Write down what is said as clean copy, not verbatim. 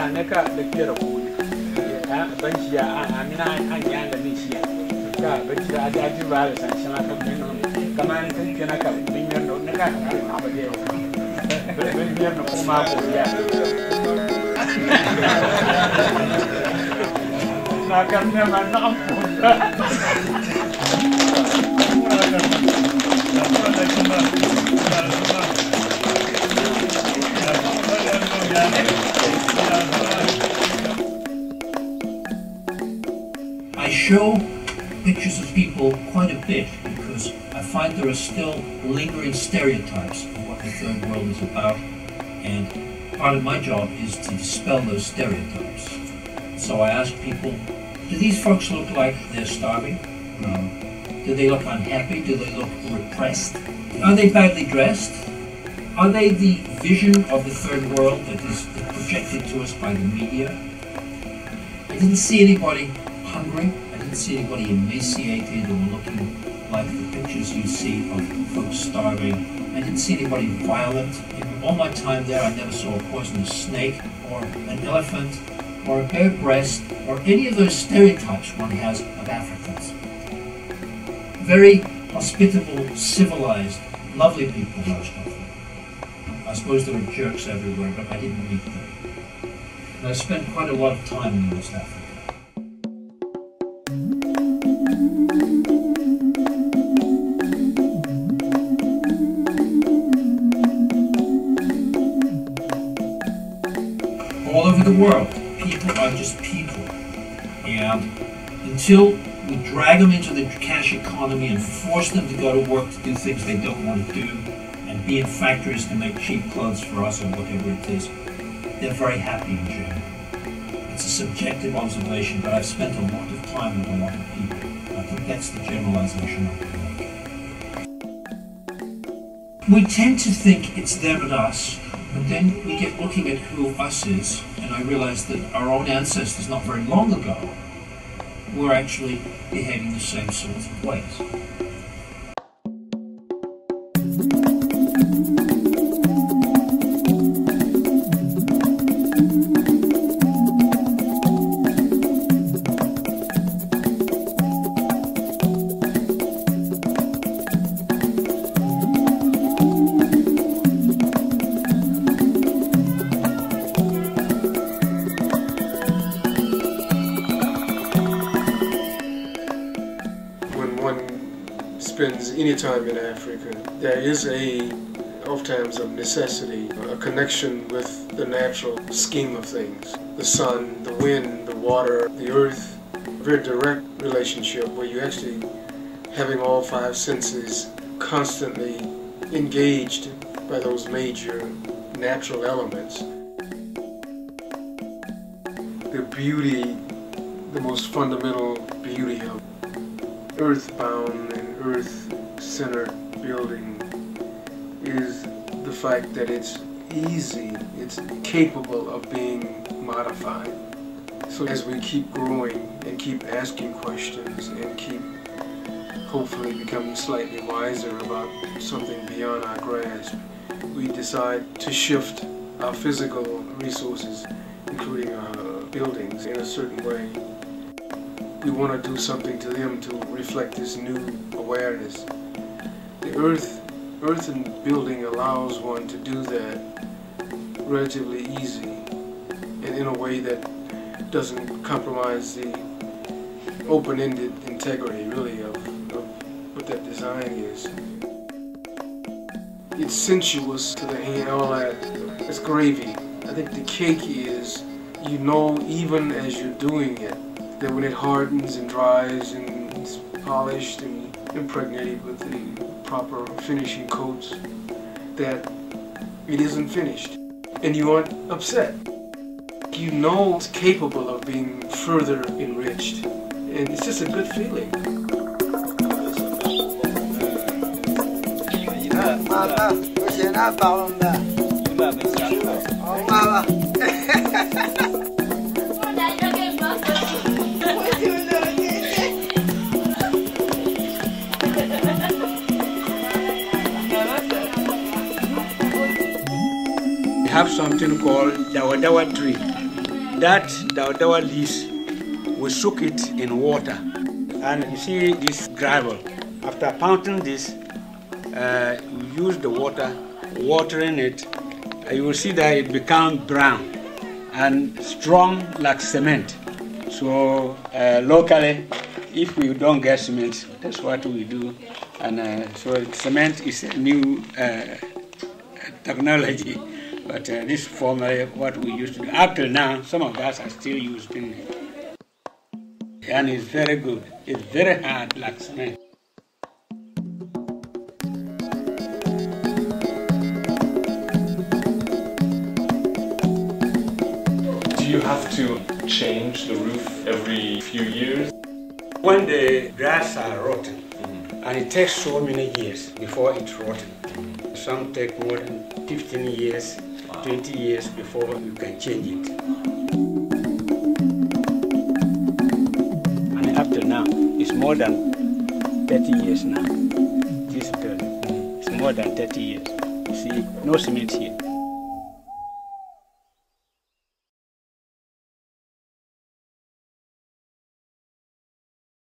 neka da kira ku banci ya amina an ya da ni shi ka banci da aji ba da san shi aka bin no kamar kan kina ka bin no neka ka na ba dai bin no kuma ko ya na kan ne ma na I show pictures of people quite a bit because I find there are still lingering stereotypes of what the third world is about, and part of my job is to dispel those stereotypes. So I ask people, do these folks look like they're starving? No. Do they look unhappy? Do they look repressed? Are they badly dressed? Are they the vision of the third world that is projected to us by the media? I didn't see anybody hungry. I didn't see anybody emaciated or looking like the pictures you see of folks starving. I didn't see anybody violent. In all my time there, I never saw a poisonous snake or an elephant or a bare breast or any of those stereotypes one has of Africans. Very hospitable, civilized, lovely people, most of them. I suppose there were jerks everywhere, but I didn't meet them. And I spent quite a lot of time in West Africa. All over the world, people are just people. And until we drag them into the cash economy and force them to go to work to do things they don't want to do, and be in factories to make cheap clothes for us or whatever it is, they're very happy in general. It's a subjective observation, but I've spent a lot of time with a lot of people. I think that's the generalization I can make. We tend to think it's them and us, but then we get looking at who us is, and I realize that our own ancestors not very long ago were actually behaving the same sorts of ways. Spends any time in Africa, there is oftentimes of necessity, a connection with the natural scheme of things. The sun, the wind, the water, the earth, a very direct relationship where you're actually having all five senses constantly engaged by those major natural elements. The beauty, the most fundamental beauty of earthbound and earth-centered building is the fact that it's easy, it's capable of being modified. So as we keep growing and keep asking questions and keep hopefully becoming slightly wiser about something beyond our grasp, we decide to shift our physical resources, including our buildings, in a certain way. We want to do something to them to reflect this new awareness. The earth and building allows one to do that relatively easy and in a way that doesn't compromise the open-ended integrity, really, of what that design is. It's sensuous to the hand, all that. It's gravy. I think the cake is, you know, even as you're doing it, that when it hardens and dries and it's polished and impregnated with the proper finishing coats, that it isn't finished. And you aren't upset. You know it's capable of being further enriched. And it's just a good feeling. We have something called dawa tree. that dawa leaves, we soak it in water. And you see this gravel. After pounding this, you use the water, watering it, you will see that it becomes brown and strong like cement. So locally, if we don't get cement, that's what we do. And so cement is a new technology, but this is formerly what we used to do. Up till now, some of us are still used in it. And it's very good. It's very hard like cement. Do you have to change the roof every few years? When the grass are rotten, and it takes so many years before it's rotten. Some take more than 15 years, 20 years before you can change it. And up till now, it's more than 30 years now. This building, it's more than 30 years. You see, no cement here.